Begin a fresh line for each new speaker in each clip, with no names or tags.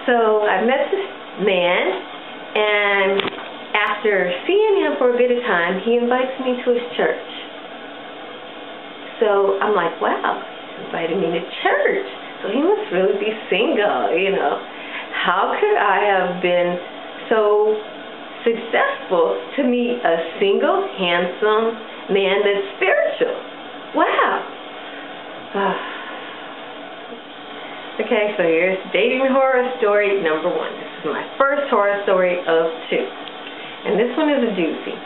So I met this man, and after seeing him for a bit of time, he invites me to his church. So I'm like, wow, he's invited me to church. So he must really be single, you know. How could I have been so successful to meet a single, handsome man that's spiritual? Wow. Okay, so here's dating horror story number 1. This is my first horror story of 2. And this one is a doozy.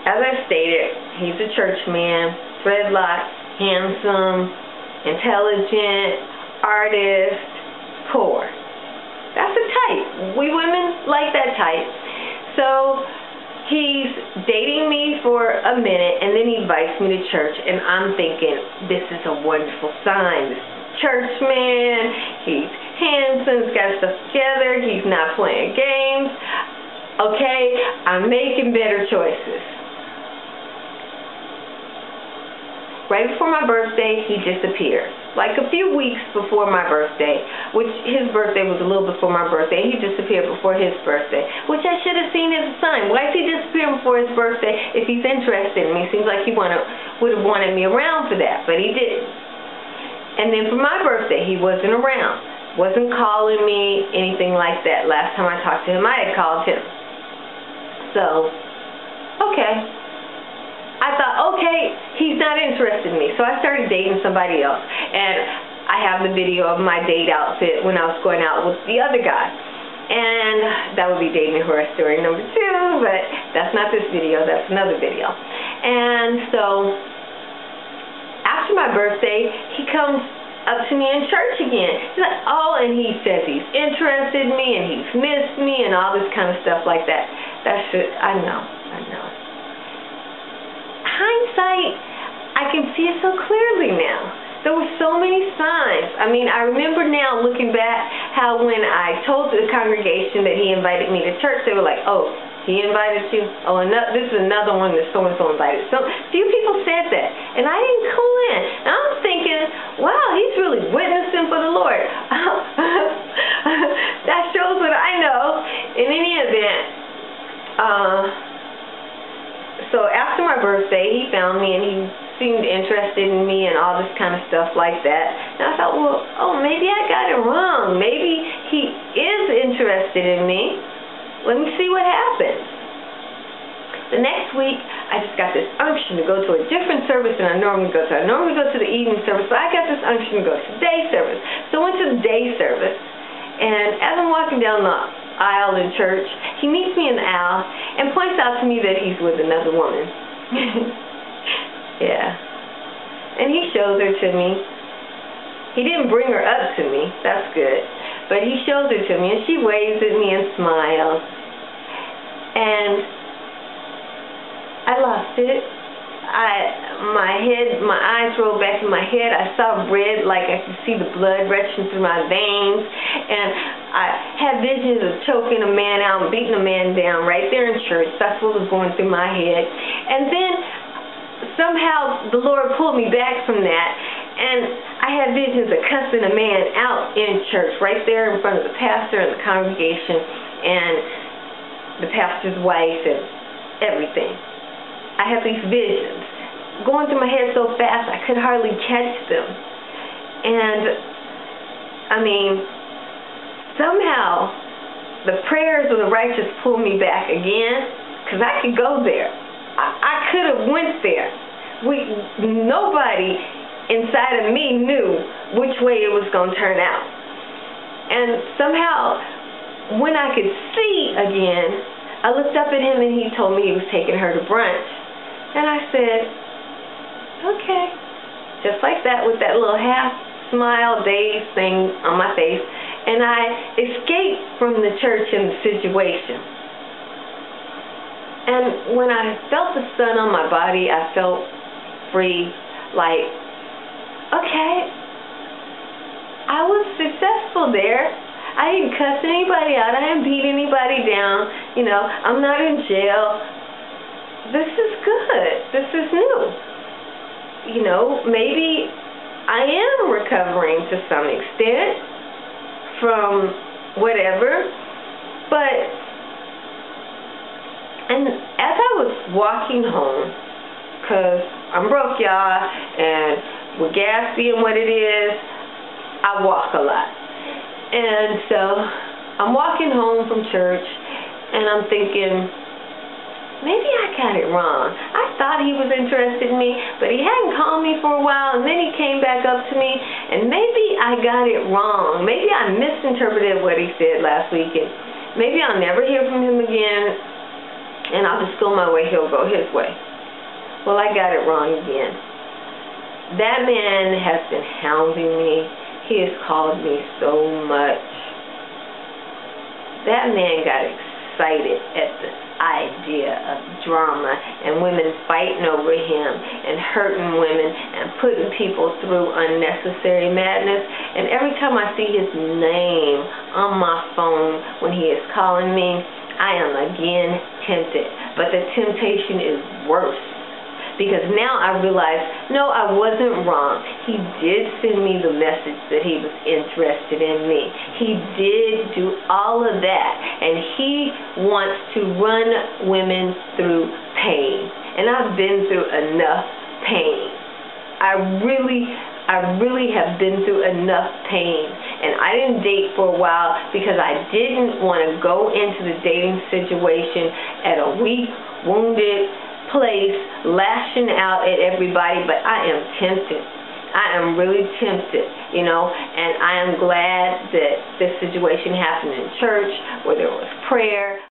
As I stated, he's a church man, dreadlocks, handsome, intelligent, artist, poor. That's a type. We women like that type. So he's dating me for a minute, and then he invites me to church, and I'm thinking, this is a wonderful sign. This church man, he's handsome, he's got stuff together, he's not playing games. Okay, I'm making better choices. Right before my birthday, he disappeared. Like a few weeks before my birthday, which his birthday was a little before my birthday, he disappeared before his birthday, which I should have seen as a sign. Why is he disappearing before his birthday if he's interested in me? Seems like he would have wanted me around for that, but he didn't. And then for my birthday, he wasn't around. Wasn't calling me, anything like that. Last time I talked to him, I had called him. So, okay. I thought, okay, he's not interested in me. So I started dating somebody else. And I have the video of my date outfit when I was going out with the other guy. And that would be dating horror story number 2, but that's not this video, that's another video. And so after my birthday, he comes up to me in church again. He's like, oh, and he says he's interested in me and he's missed me and all this kind of stuff like that. I know. Hindsight, I can see it so clearly now. There were so many signs. I mean, I remember now looking back how when I told the congregation that he invited me to church, they were like, oh, he invited you? Oh, this is another one that so-and-so invited. So few people said that, and I didn't clue in. And I'm thinking, wow, he's really witnessing for the Lord. That shows what I know. In any event, so after my birthday, he found me, and he seemed interested in me and all this kind of stuff like that. And I thought, well, oh, maybe I got it wrong. Maybe he is interested in me. Let me see what happens. The next week, I just got this unction to go to a different service than I normally go to. I normally go to the evening service, but I got this unction to go to the day service. So I went to the day service, and as I'm walking down the aisle in church, he meets me in the aisle and points out to me that he's with another woman. Yeah. And he shows her to me. He didn't bring her up to me. That's good. But he shows her to me, and she waves at me and smiles. And I lost it. My eyes rolled back in my head. I saw red, like I could see the blood rushing through my veins. And I had visions of choking a man out and beating a man down right there in church. That's what was going through my head. And then somehow the Lord pulled me back from that. And I had visions of cussing a man out in church, right there in front of the pastor and the congregation and the pastor's wife and everything. I had these visions going through my head so fast I could hardly catch them. And, I mean, somehow the prayers of the righteous pulled me back again, because I could go there. I could have went there. Nobody inside of me knew which way it was going to turn out. And somehow, when I could see again, I looked up at him and he told me he was taking her to brunch. And I said, okay. Just like that, with that little half smile, dazed thing on my face. And I escaped from the church and the situation. And when I felt the sun on my body, I felt free, like, okay, I was successful there. I didn't cuss anybody out. I didn't beat anybody down. You know, I'm not in jail. This is good. This is new. You know, maybe I am recovering to some extent from whatever. But, and as I was walking home, because I'm broke, y'all, and with gas being what it is, I walk a lot. And so I'm walking home from church, and I'm thinking, maybe I got it wrong. I thought he was interested in me, but he hadn't called me for a while, and then he came back up to me, and maybe I got it wrong. Maybe I misinterpreted what he said last week, and maybe I'll never hear from him again, and I'll just go my way, he'll go his way. Well, I got it wrong again. That man has been hounding me. He has called me so much. That man got excited at the idea of drama and women fighting over him and hurting women and putting people through unnecessary madness. And every time I see his name on my phone when he is calling me, I am again tempted. But the temptation is worse. Because now I realize, no, I wasn't wrong. He did send me the message that he was interested in me. He did do all of that. And he wants to run women through pain. And I've been through enough pain. I really have been through enough pain. And I didn't date for a while because I didn't want to go into the dating situation at a weak, wounded place, lashing out at everybody, but I am tempted. I am really tempted, and I am glad that this situation happened in church where there was prayer.